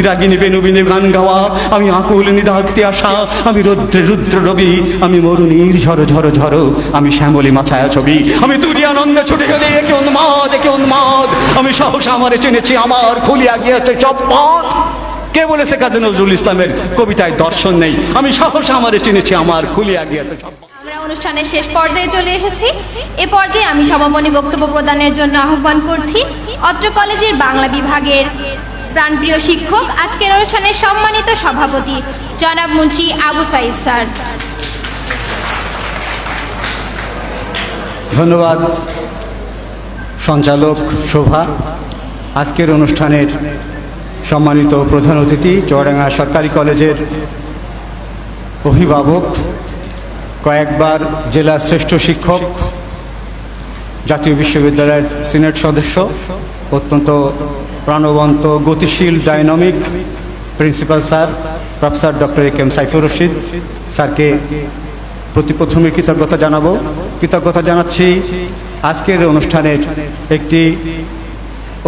রাগিনী বেনুবিনে গান গাওয়া, আমি আকুল নিদাক্তি আশা, আমি রৌদ্রে রুদ্র রবি, আমি মরুণীর ঝড় ঝড় ঝড়, আমি শ্যামলী মাছায়া ছবি, আমি তুরি আনন্দে ছুটে গেলে একে উন্মাদ একে উন্মাদ, আমি সহসা আমারে চিনেছি আমার খুলিয়া গিয়েছে সব পথ। কে বলেছে কাজী নজরুল ইসলামের কবিতায় দর্শন নেই? আমি সহসা আমারে চিনেছি আমার খুলিয়া গিয়েছে সব। আমরা অনুষ্ঠানের শেষ পর্যায়ে চলে এসেছি। এ পর্যায়ে আমি সমাপনী বক্তব্য প্রদানের জন্য আহ্বান করছি অত্র কলেজের বাংলা বিভাগের প্রাণপ্রিয় শিক্ষক, আজকের অনুষ্ঠানের সম্মানিত সভাপতি জনাব মুন্সি আবু সাইদ স্যার। ধন্যবাদ সঞ্চালক শোভা। আজকের অনুষ্ঠানের সম্মানিত প্রধান অতিথি, চুয়াডাঙ্গা সরকারি কলেজের অভিভাবক, কয়েকবার জেলা শ্রেষ্ঠ শিক্ষক, জাতীয় বিশ্ববিদ্যালয়ের সিনেট সদস্য, অত্যন্ত প্রাণবন্ত গতিশীল dynamic principal sir professor doctor A K M. Saifur Rashid স্যারকে প্রথমে কৃতজ্ঞতা জানাবো। কৃতজ্ঞতা জানাচ্ছি আজকের অনুষ্ঠানের একটি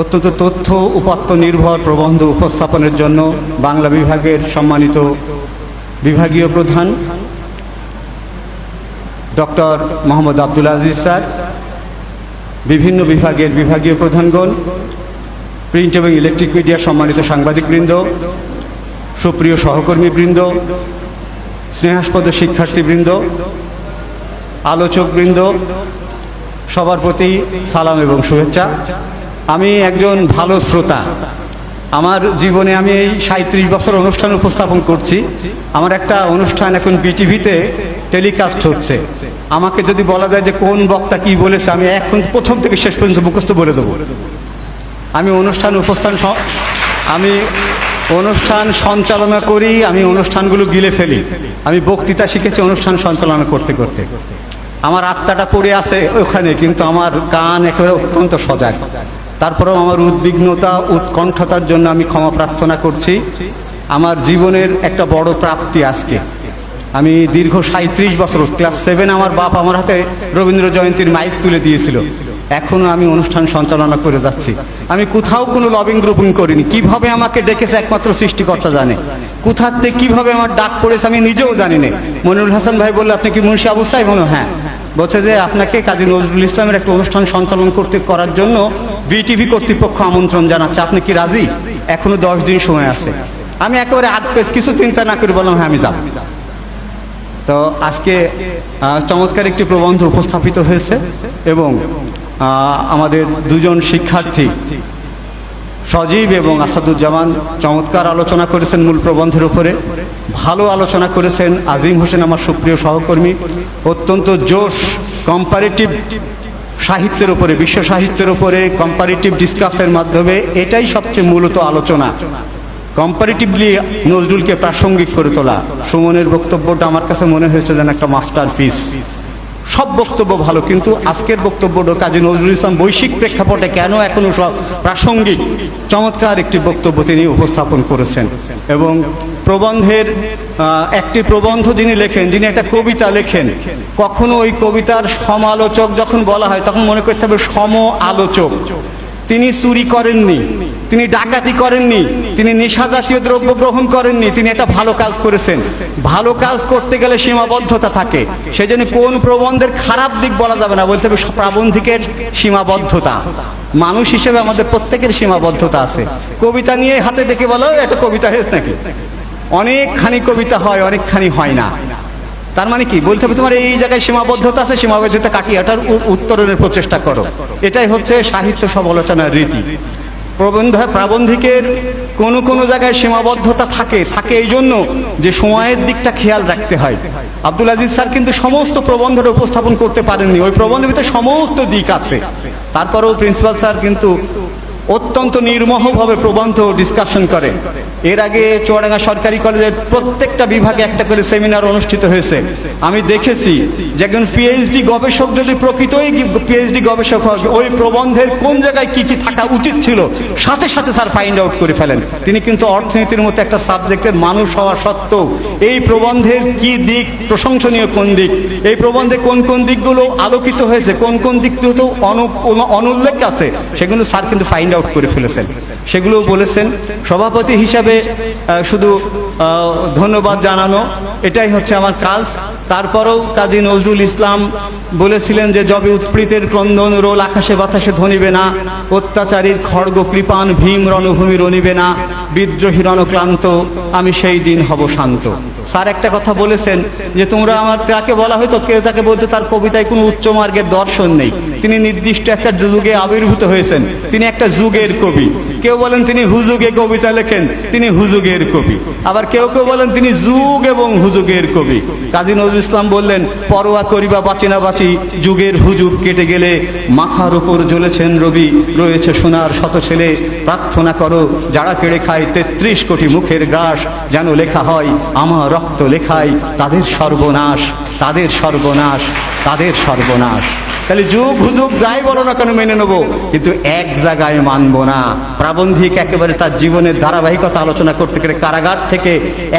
অত্যন্ত তথ্য উপাত্ত নির্ভর প্রবন্ধ উপস্থাপনের জন্য বাংলা বিভাগের সম্মানিত বিভাগীয় প্রধান ডক্টর মোহাম্মদ আব্দুল আজিজ স্যার, বিভিন্ন বিভাগের বিভাগীয় প্রধানগণ, প্রিন্ট এবং ইলেকট্রিক মিডিয়ার সম্মানিত সাংবাদিকবৃন্দ, সুপ্রিয় সহকর্মীবৃন্দ, স্নেহাস্পদ শিক্ষার্থীবৃন্দ, আলোচকবৃন্দ, সবার প্রতি সালাম এবং শুভেচ্ছা। আমি একজন ভালো শ্রোতা। আমার জীবনে আমি এই 37 বছর অনুষ্ঠান উপস্থাপন করছি। আমার একটা অনুষ্ঠান এখন বিটিভিতে টেলিকাস্ট হচ্ছে। আমাকে যদি বলা যায় যে কোন বক্তা কি বলেছে, আমি এখন প্রথম থেকে শেষ পর্যন্ত মুখস্থ বলে দেবো। আমি অনুষ্ঠান সঞ্চালনা করি, আমি অনুষ্ঠানগুলো গিলে ফেলি। আমি বক্তৃতা শিখেছি অনুষ্ঠান সঞ্চালনা করতে করতে। আমার আত্মাটা পড়ে আছে ওখানে, কিন্তু আমার কান একেবারে অত্যন্ত সজাগ। তারপরেও আমার উদ্বিগ্নতা উৎকণ্ঠতার জন্য আমি ক্ষমা প্রার্থনা করছি। আমার জীবনের একটা বড় প্রাপ্তি আজকে। আমি দীর্ঘ 37 বছর, ক্লাস 7 আমার বাপ আমার হাতে রবীন্দ্র জয়ন্তীর মাইক তুলে দিয়েছিল। এখনও আমি অনুষ্ঠান সঞ্চালনা করে যাচ্ছি। আমি কোথাও কোনো লবিং গ্রুপিং করিনি। কিভাবে আমাকে ডেকেছে একমাত্র সৃষ্টিকর্তা জানে। কোথাতে কিভাবে আমার ডাক পড়েছে আমি নিজেও জানি না। মনিরুল হাসান ভাই বললো, আপনি কি মুন্সি আবু সাহেব? বললো হ্যাঁ। বলছে যে আপনাকে কাজী নজরুল ইসলামের একটা অনুষ্ঠান সঞ্চালন করার জন্য বিটিভি কর্তৃপক্ষ আমন্ত্রণ জানাচ্ছে, আপনি কি রাজি? এখনো 10 দিন সময় আছে। আমি একেবারে কিছু চিন্তা না করে বললাম হ্যাঁ আমি যাব। তো আজকে চমৎকার একটি প্রবন্ধ উপস্থাপিত হয়েছে এবং আমাদের দুজন শিক্ষার্থী সজীব এবং আসাদুজ্জামান চমৎকার আলোচনা করেছেন মূল প্রবন্ধের উপরে। ভালো আলোচনা করেছেন আজিম হোসেন আমার সুপ্রিয় সহকর্মী। অত্যন্ত জোশ কম্পারেটিভ সাহিত্যের উপরে, বিশ্ব সাহিত্যের উপরে কম্পারেটিভ ডিসকাসের মাধ্যমে এটাই সবচেয়ে মূলত আলোচনা, কম্পারেটিভলি নজরুলকে প্রাসঙ্গিক করে তোলা। সুমনের বক্তব্যটা আমার কাছে মনে হয়েছে যেন একটা মাস্টারপিস। সব বক্তব্য ভালো, কিন্তু আজকের বক্তব্যটা কাজী নজরুল ইসলাম বৈশ্বিক প্রেক্ষাপটে কেন এখনও সব প্রাসঙ্গিক, চমৎকার একটি বক্তব্য তিনি উপস্থাপন করেছেন। এবং প্রবন্ধের একটি প্রবন্ধ যিনি লেখেন, যিনি একটা কবিতা লেখেন, কখনো ওই কবিতার সমালোচক যখন বলা হয় তখন মনে করতে হবে সম আলোচক। তিনি চুরি করেননি, তিনি ডাকাতি করেননি, তিনি নেশা জাতীয় দ্রব্য গ্রহণ করেননি, তিনি একটা ভালো কাজ করেছেন। ভালো কাজ করতে গেলে সীমাবদ্ধতা থাকে, সেজন্য কোন প্রবন্ধের খারাপ দিক বলা যাবে না, বলতে হবে প্রাবন্ধিকের সীমাবদ্ধতা। মানুষ হিসেবে আমাদের প্রত্যেকের সীমাবদ্ধতা আছে। কবিতা নিয়ে হাতে দেখে বলো একটা কবিতা হয়েছে নাকি? অনেকখানি কবিতা হয়, অনেকখানি হয় না। তার মানে কি বলতে হবে, তোমার এই জায়গায় সীমাবদ্ধতা আছে, সীমাবদ্ধতা কাটিয়ে এটার উত্তরণের প্রচেষ্টা করো। এটাই হচ্ছে সাহিত্য সমালোচনার রীতি। প্রাবন্ধিকের কোনো জায়গায় সীমাবদ্ধতা থাকে এই জন্য যে সময়ের দিকটা খেয়াল রাখতে হয়। আব্দুল আজিজ স্যার কিন্তু সমস্ত প্রবন্ধটা উপস্থাপন করতে পারেননি, ওই প্রবন্ধের ভিতরে সমস্ত দিক আছে। তারপরেও প্রিন্সিপাল স্যার কিন্তু অত্যন্ত নির্মোহভাবে প্রবন্ধ ডিসকাশন করেন। এর আগে চুয়াডাঙ্গা সরকারি কলেজের প্রত্যেকটা বিভাগে একটা করে সেমিনার অনুষ্ঠিত হয়েছে। আমি দেখেছি যে একজন পিএইচডি গবেষক যদি প্রকৃতই পিএইচডি গবেষক হয়, ওই প্রবন্ধের কোন জায়গায় কি কি থাকা উচিত ছিল সাথে সাথে স্যার ফাইন্ড আউট করে ফেলেন। তিনি কিন্তু অর্থনীতির মতো একটা সাবজেক্টের মানুষ হওয়া সত্ত্বেও এই প্রবন্ধের কি দিক প্রশংসনীয়, কোন দিক, এই প্রবন্ধে কোন কোন দিকগুলো আলোকিত হয়েছে, কোন কোন দিকগুলো অনুল্লেখ আছে, সেগুলো স্যার কিন্তু ফাইন্ড আউট করে ফেলেছেন। সেগুলোও বলেছেন। সভাপতি হিসাবে শুধু ধন্যবাদ জানানো, এটাই হচ্ছে আমার কাজ। তারপরেও কাজী নজরুল ইসলাম বলেছিলেন যে যবে উৎপীড়িতের ক্রন্দন রোল আকাশে বাতাসে ধ্বনিবে না, অত্যাচারীর খড়গ কৃপান ভীম রণভূমি রণিবে না, বিদ্রোহী রণক্লান্ত আমি সেই দিন হব শান্ত। স্যার একটা কথা বলেছেন যে তোমরা আমার, তাকে বলা হয়তো, কেউ তাকে বলতে তার কবিতায় কোনো উচ্চ মার্গের দর্শন নেই, তিনি নির্দিষ্ট একটা যুগে আবির্ভূত হয়েছেন, তিনি একটা যুগের কবি। কেউ বলেন তিনি হুজুগে কবিতা লেখেন, তিনি হুজুগের কবি। আবার কেউ কেউ বলেন তিনি যুগ এবং হুজুগের কবি। কাজী নজরুল ইসলাম বললেন, পরোয়া করিবা বাঁচি না বাঁচি, যুগের হুজুগ কেটে গেলে মাথার উপর জ্বলেছেন রবি, রয়েছে সোনার শত ছেলে, প্রার্থনা করো যারা কেড়ে খায় 33 কোটি মুখের গ্রাস, যেন লেখা হয় আমার রক্ত লেখায় তাদের সর্বনাশ, তাদের সর্বনাশ, তাদের সর্বনাশ। তাহলে যুগ হুজুগ যাই বলো না কেন মেনে নেবো, কিন্তু এক জায়গায় মানবো না। প্রাবন্ধিক একেবারে তার জীবনের ধারাবাহিকতা আলোচনা করতে গেলে কারাগার থেকে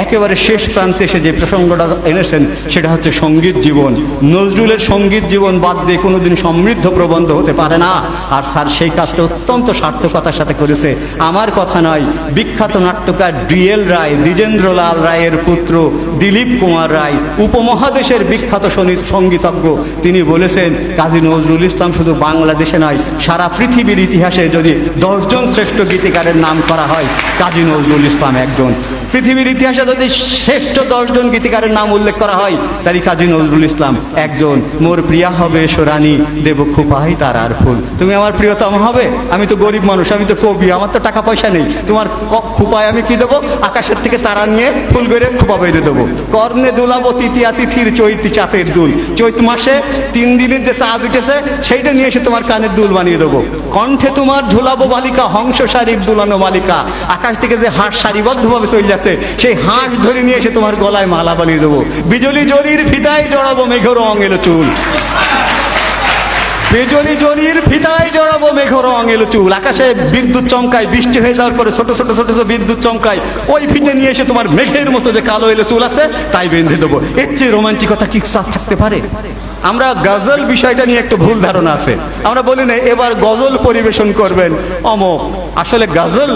একেবারে শেষ প্রান্তে এসে যে প্রসঙ্গটা এনেছেন সেটা হচ্ছে সঙ্গীত জীবন। নজরুলের সঙ্গীত জীবন বাদ দিয়ে কোনোদিন সমৃদ্ধ প্রবন্ধ হতে পারে না। আর স্যার সেই কাজটা অত্যন্ত সার্থকতার সাথে করেছে। আমার কথা নয়, বিখ্যাত নাট্যকার ডিএল রায়, দ্বিজেন্দ্রলাল রায়ের পুত্র দিলীপ কুমার রায়, উপমহাদেশের বিখ্যাত সঙ্গীতজ্ঞ, তিনি বলেছেন কাজী নজরুল ইসলাম শুধু বাংলাদেশে নয়, সারা পৃথিবীর ইতিহাসে যদি 10 জন শ্রেষ্ঠ গীতিকারের নাম করা হয়, কাজী নজরুল ইসলাম একজন। পৃথিবীর ইতিহাসে যদি শ্রেষ্ঠ 10 জন গীতিকারের নাম উল্লেখ করা হয়, তাহলে কাজী নজরুল ইসলাম একজন। মোর প্রিয়া হবে সোরানি, দেব খুপাই তার আর ফুল। তুমি আমার প্রিয়তম হবে, আমি তো গরিব মানুষ, আমি তো কবি, আমার তো টাকা পয়সা নেই, তোমার খুপায় আমি কি দেবো? আকাশের থেকে তারা নিয়ে ফুল করে খুপা বেঁধে দেবো। কর্ণে দুলাবো তৃতীয়া তিথির চৈতি চাঁদের দুল, চৈত মাসে 3 দিনের যে চাঁদ উঠেছে সেইটা নিয়ে এসে তোমার কানের দুল বানিয়ে দেবো। কণ্ঠে তোমার ঝুলাবো বালিকা, হংস শারীর দুলানো মালিকা, আকাশ থেকে যে হাঁস সারিবদ্ধভাবে চলে যাচ্ছে সেই হাঁস ধরে নিয়ে এসে তোমার গলায় মালা বানিয়ে দেবো। বিজলি জরির ফিতায় জড়াবো মেঘর রং এলো চুল, বিজলি জরির ফিতায় জড়াবো মেঘর রং এলো চুল। আকাশে বিদ্যুৎ চমকায়, বৃষ্টি হয়ে যাওয়ার পরে ছোট ছোট ছোট ছোট বিদ্যুৎ চমকায়, ওই ফিতে নিয়ে এসে তোমার মেঘের মতো যে কালো এলো চুল আছে তাই বেঁধে দেবো। এর চেয়ে রোমান্টিকতা কি থাকতে পারে? আমরা গজল বিষয়টা নিয়ে একটু ভুল ধারণা আছে। আমরা বলি না এবার গজল পরিবেশন করবেন অমুক, আসলে গজল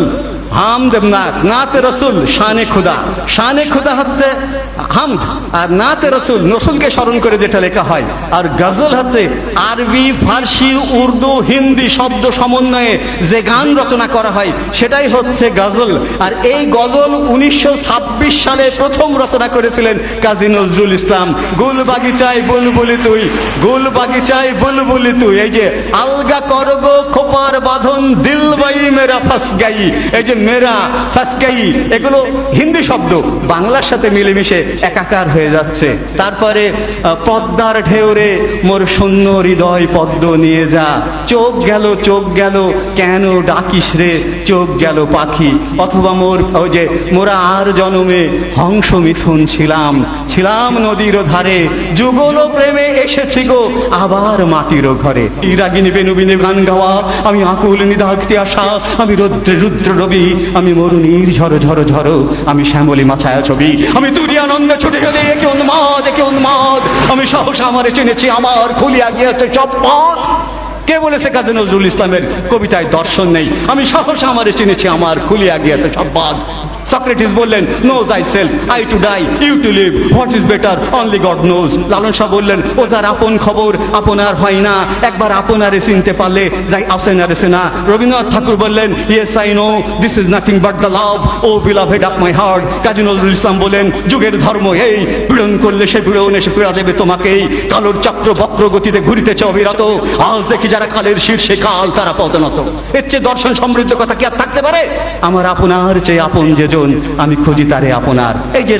হামদ নাত, নাতে রসুল শানে খুদা, শানে খুদা হচ্ছে হামদ, আর নাতে রসুল রসুলকে স্মরণ করে যেটা লেখা হয়। আর গজল হচ্ছে আরবি, ফার্সি, উর্দু, হিন্দি শব্দ সমন্বয়ে যে গান রচনা করা হয় সেটাই হচ্ছে গজল। আর এই গজল 1926 সালে প্রথম রচনা করেছিলেন কাজী নজরুল ইসলাম। গুল বাগিচায় বুলবুলি তুই, গুল বাগিচায় বুলবুলি তুই, এই যে আলগা করগো খোপার বাঁধন, দিল বাই মেরা ফাস গাই, এই যে মেরা ফাসকাই, এগুলো হিন্দি শব্দ বাংলার সাথে মিলেমিশে একাকার হয়ে যাচ্ছে। তারপরে পদ্মার ঢেউরে মোর শূন্য হৃদয় পদ্ম নিয়ে যা, চোখ গেল চোখ গেল কেন ডাকিস রে, চোখ গেল পাখি, অথবা মোর ওই যে মোরা আর জনমে হংস মিথুন ছিলাম, ছিলাম নদীর ধারে, যুগল প্রেমে এসেছি গো আবার মাটির ঘরে। ইরাগিনী বেনুবিনী গান গাওয়া, আমি আকুল নিদাক্তি আসা, আমি রৌদ্রে রুদ্র রবি, আমি মরুণীর ঝড় ঝড় ঝড়, আমি শ্যামলী মাছায়া ছবি, আমি তুরি আনন্দে ছুটে গেলে একে উন্মাদ একে উন্মাদ, আমি সহসা আমারে চিনেছি আমার খুলিয়া গিয়েছে সব পথ। কে বলেছে কাজী নজরুল ইসলামের কবিতায় দর্শন নেই? আমি সহসা আমারে চিনেছি আমার খুলিয়া গিয়েছে সব বাদ। সক্রেটিস বললেন know thy self, I to die you to live, what is better only God knows. Lalon Shah বললেন ও যার আপন খবর আপনার হয় না, একবার আপনারে চিনতে পারলে যাই আসেনারে সেনা। রবীন্দ্রনাথ ঠাকুর বললেন yes I know this is nothing but the love, O beloved of my heart. Kazi Nazrul Islam বলেন যুগের ধর্ম এই, পীড়ন করলে সে পীড়ন এসে পীড়া দেবে তোমাকেই, কালোর চক্র বক্র গতিতে ঘুরিতেছে অবিরত, আজ দেখি যারা কালের শীর্ষে কাল তারা পদনত। এর চেয়ে দর্শন সমৃদ্ধ কথা কি আর থাকতে পারে? আমার আপনার চেয়ে আপন যে আমি খুঁজি তারে আপনার। এই যে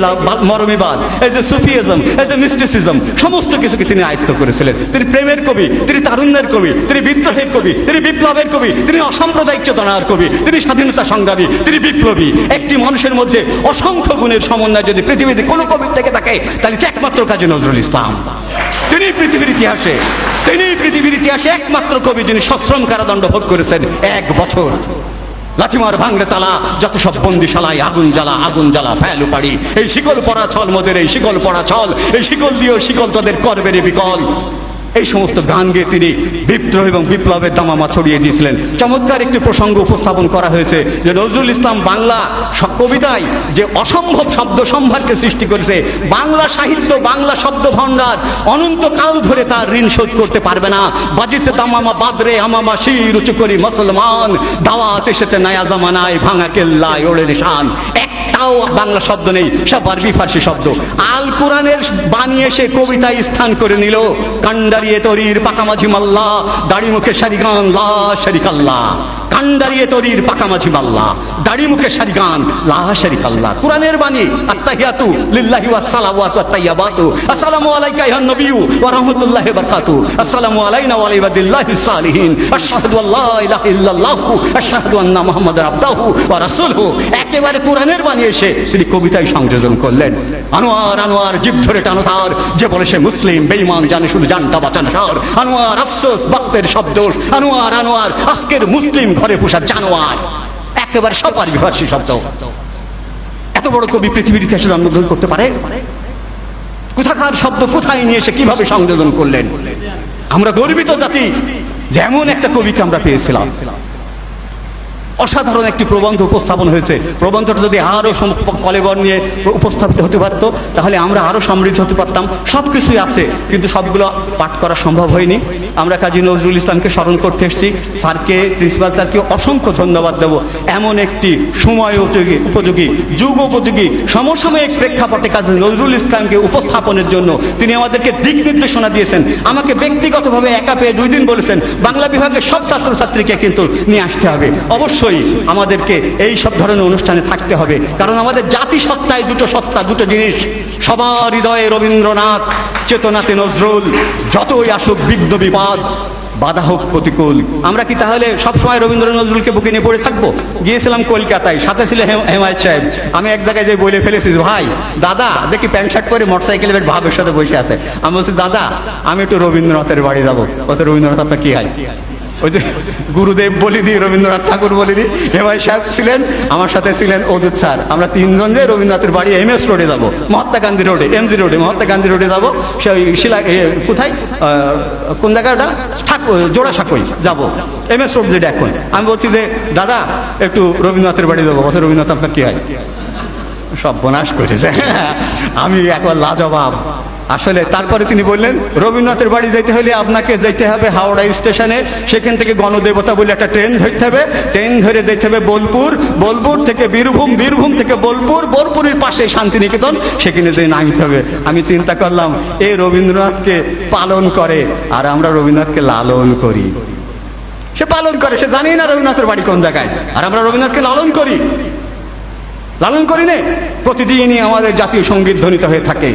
মরমিবাদ, এই যে সুফিজম, এই যে মিস্টিসিজম, সমস্ত কিছুকে তিনি আয়ত্ত করেছিলেন। তিনি প্রেমের কবি, তিনি তারুণ্যের কবি, তিনি বিদ্রোহের কবি, তিনি বিপ্লবের কবি, তিনি অসাম্প্রদায়িক চেতনার কবি, তিনি স্বাধীনতা সংগ্রামী, তিনি বিপ্লবী। একটি মানুষের মধ্যে অসংখ্য গুণের সমন্বয় যদি পৃথিবীতে কোনো কবির থেকে থাকে তাহলে একমাত্র কাজী নজরুল ইসলাম। তিনি পৃথিবীর ইতিহাসে একমাত্র কবি যিনি সশ্রম কারাদণ্ড ভোগ করেছেন 1 বছর। লাঠিমার ভাঙড়ে তালা, যত সব বন্দিশালায় আগুন জ্বালা ফেলু পাড়ি, এই শিকল পড়া ছল মোদের, এই শিকল পড়া ছল, এই শিকল দিয়েও শিকল তোদের করবে রে বিকল। এই সমস্ত গান গেয়ে তিনি বিদ্রোহ এবং বিপ্লবের দামামা ছড়িয়ে দিয়েছিলেন। চমৎকার একটি প্রসঙ্গ উপস্থাপন করা হয়েছে যে নজরুল ইসলাম বাংলা কবিতায় যে অসম্ভব শব্দ সম্ভারকে সৃষ্টি করেছে, বাংলা সাহিত্য, বাংলা শব্দ ভাণ্ডার অনন্তকাল ধরে তার ঋণ শোধ করতে পারবে না। বাজিছে দামামা বাদরে আমামা শির উঁচু করি মুসলমান, দাওয়াত এসেছে নয়া জামানায় ভাঙা কেল্লায় ওড়ে নিশান। একটাও বাংলা শব্দ নেই, সব আরবি ফার্সি শব্দ। আল কোরআনের বানিয়ে সে কবিতায় স্থান করে নিল। কান্ডারিয়ে তরির পাকামাঝি মাল্লা, দাড়ি মুখে সারিগান লা শারিকাল্লাহ। কান্ডারিয়ে তরির পাকামাঝি মাল্লা, দাড়ি মুখে সারিগান লা শারিকাল্লাহ। কোরআনের বাণী আত্তাহিয়াতু লিল্লাহি ওয়াস সালাওয়াতু ওয়াত তাইয়্যিবাতু, আসসালামু আলাইকা আইয়ুহান নবিয়্যু ওয়া রাহমাতুল্লাহি ওয়া বারাকাতুহু, আসসালামু আলাইনা ওয়া আলা ইবাদিল্লাহিস সালিহিন, আশহাদু আল্লা ইলাহা ইল্লাল্লাহু আশহাদু আন্না মুহাম্মাদার আবদুহু ওয়া রাসূলুহু। একেবারে কোরআনের বাণী এসে তিনি কবিতায় সংযোজন করলেন। আনোয়ার আনোয়ার জিভ ধরে টানো তার, যে বলে সে মুসলিম বেঈমান জানে শুধু জানটা বাঁচান সার। আনোয়ার আফসোস বক্তের শব্দ, আনোয়ার আনোয়ার আজকের মুসলিম ঘরে পোষা জানোয়ার। একেবারে সব আরবি ফার্সি শব্দ। এত বড় কবি পৃথিবীর ইতিহাসে জন্মগ্রহণ করতে পারে? কোথাকার শব্দ কোথায় নিয়ে এসে কিভাবে সংযোজন করলেন? আমরা গর্বিত জাতি, যেমন একটা কবিকে আমরা পেয়েছিলাম। অসাধারণ একটি প্রবন্ধ উপস্থাপন হয়েছে। প্রবন্ধটা যদি আরও কলেবর নিয়ে উপস্থাপিত হতে পারতো তাহলে আমরা আরও সমৃদ্ধ হতে পারতাম। সব কিছুই আছে, কিন্তু সবগুলো পাঠ করা সম্ভব হয়নি। আমরা কাজী নজরুল ইসলামকে স্মরণ করতে এসেছি। স্যারকে, প্রিন্সিপাল স্যারকে অসংখ্য ধন্যবাদ দেব। এমন একটি সময় উপযোগী, যুগ উপযোগী, সমসাময়িক প্রেক্ষাপটে কাজী নজরুল ইসলামকে উপস্থাপনের জন্য তিনি আমাদেরকে দিক নির্দেশনা দিয়েছেন। আমাকে ব্যক্তিগতভাবে একা পেয়ে 2 দিন বলেছেন বাংলা বিভাগের সব ছাত্রছাত্রীকে কিন্তু নিয়ে আসতে হবে। অবশ্যই আমাদেরকে এই সব ধরনের অনুষ্ঠানে থাকতে হবে, কারণ আমাদের জাতিসত্তায় দুটো সত্তা, দুটো জিনিস। সবার হৃদয়ে রবীন্দ্রনাথ, চেতনাতে নজরুল। যতই আসুক বিঘ্ন বিপদ, বাধা হোক প্রতিকূল, আমরা কি তাহলে সবসময় রবীন্দ্র নজরুলকে বুকে নিয়ে পড়ে থাকবো? গিয়েছিলাম কলকাতায়, সাথে ছিল হেমায়েত সাহেব। আমি এক জায়গায় যে বলে ফেলেছি, ভাই দাদা দেখি প্যান্ট শার্ট পরে মোটরসাইকেলের ভাবের সাথে বসে আছে। আমি বলছি দাদা আমি একটু রবীন্দ্রনাথের বাড়ি যাবো। বলছে রবীন্দ্রনাথ আপনার কি হয়? ওই যে গুরুদেব বলি দি, রবীন্দ্রনাথ ঠাকুর বলি দি। হেমায় সাহেব ছিলেন, আমার সাথে ছিলেন অদূত স্যার। আমরা 3 জন যে রবীন্দ্রনাথের বাড়ি MS রোডে যাবো, মহাত্মা গান্ধী রোডে, MG রোডে, মহাত্মা গান্ধী রোডে যাবো। সেই শিলা কোথায়, কোন জায়গাটা, জোড়া সাঁকোই যাবো, MS রোড যেটা এখন। আমি বলছি যে দাদা একটু রবীন্দ্রনাথের বাড়ি যাবো। বলছে রবীন্দ্রনাথ আপনার কি হয়? সব বনাশ করেছে। আমি একবার লাজবাব। আসলে তারপরে তিনি বললেন রবীন্দ্রনাথের বাড়ি যেতে হলে আপনাকে যেতে হবে হাওড়া স্টেশনে, সেখান থেকে গণদেবতা বলে একটা ট্রেন ধরতে হবে, ট্রেন ধরে যেতে হবে বোলপুর, বোলপুর থেকে বীরভূম, বীরভূম থেকে বোলপুর, বোলপুরের পাশে শান্তিনিকেতন, সেখানে যেয়ে নামতে হবে। আমি চিন্তা করলাম এই রবীন্দ্রনাথকে পালন করে আর আমরা রবীন্দ্রনাথকে লালন করি। সে পালন করে, সে জানি না রবীন্দ্রনাথের বাড়ি কোন জায়গায়, আর আমরা রবীন্দ্রনাথকে লালন করি। লালন করি না, প্রতিদিনই আমাদের জাতীয় সঙ্গীত ধ্বনিত হয়ে থাকে।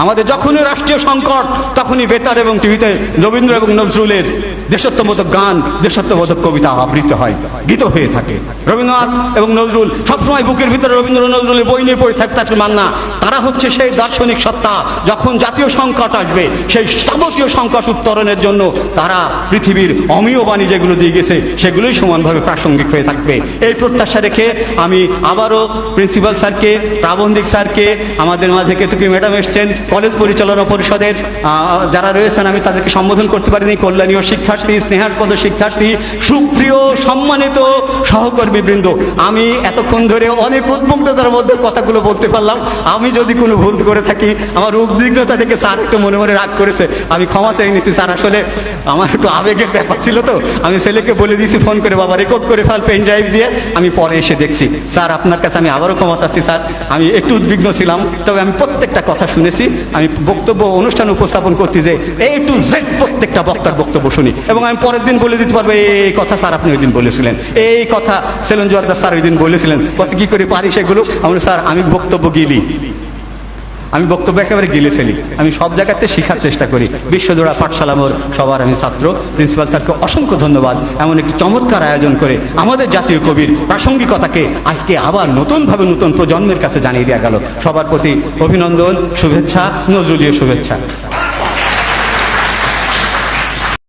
আমাদের যখনই রাষ্ট্রীয় সংকট তখনই বেতার এবং টিভিতে রবীন্দ্র এবং নজরুলের দেশাত্মবোধক গান, দেশাত্মবোধক কবিতা আবৃত হয়, গীত হয়ে থাকে। রবীন্দ্রনাথ এবং নজরুল সবসময় বুকের ভিতরে রবীন্দ্র নজরুলের বই নিয়ে পড়ে থাকতে আজকে মান্না। তারা হচ্ছে সেই দার্শনিক সত্তা, যখন জাতীয় সংকট আসবে সেই যাবতীয় সংকট উত্তরণের জন্য তারা পৃথিবীর অমীয় বাণী যেগুলো দিয়ে গেছে সেগুলোই সমানভাবে প্রাসঙ্গিক হয়ে থাকবে। এই প্রত্যাশা রেখে আমি আবারও প্রিন্সিপাল স্যারকে, প্রাবন্ধিক স্যারকে, আমাদের মাঝে কেতকী ম্যাডাম এসছেন, কলেজ পরিচালনা পরিষদের যারা রয়েছেন আমি তাদেরকে সম্বোধন করতে পারিনি, কল্যাণীয় শিক্ষার্থী, স্নেহাস্পদ শিক্ষার্থী, সুপ্রিয় সম্মানিত সহকর্মীবৃন্দ, আমি এতক্ষণ ধরে অনেক উদ্বিগ্নতার মধ্যে কথাগুলো বলতে পারলাম। আমি যদি কোনো ভুল করে থাকি, আমার উদ্বিগ্নতা থেকে স্যার একটু মনে মনে রাগ করেছে, আমি ক্ষমা চেয়ে নিচ্ছি স্যার। আসলে আমার একটু আবেগের ব্যাপার ছিল তো, আমি ছেলেকে বলে দিয়েছি ফোন করে, বাবা রেকর্ড করে ফেল পেন ড্রাইভ দিয়ে। আমি পরে এসে দেখছি স্যার আপনার কাছে আমি আবারও ক্ষমা চাচ্ছি স্যার, আমি একটু উদ্বিগ্ন ছিলাম, তবে আমি প্রত্যেকটা কথা শুনেছি। আমি বক্তব্য অনুষ্ঠান উপস্থাপন করতে যে A to Z প্রত্যেকটা বক্তার বক্তব্য শুনি, এবং আমি পরের দিন বলে দিতে পারবো এই কথা স্যার আপনি ওই দিন বলেছিলেন, এই কথা সেলন জোয়ারদার স্যার ওই দিন বলেছিলেন। বলছে কি করে পারি সেগুলো? আমি স্যার আমি বক্তব্য গিলি, আমি বক্তব্য একেবারে গিলে ফেলি। আমি সব জায়গাতে শেখার চেষ্টা করি। বিশ্বজোড়া পাঠশালা মোর সবার আমি ছাত্র। প্রিন্সিপাল স্যারকে অসংখ্য ধন্যবাদ, এমন একটি চমৎকার আয়োজন করে আমাদের জাতীয় কবির প্রাসঙ্গিকতাকে আজকে আবার নতুনভাবে নতুন প্রজন্মের কাছে জানিয়ে দেওয়া গেল। সবার প্রতি অভিনন্দন, শুভেচ্ছা, নজরুলীয় শুভেচ্ছা।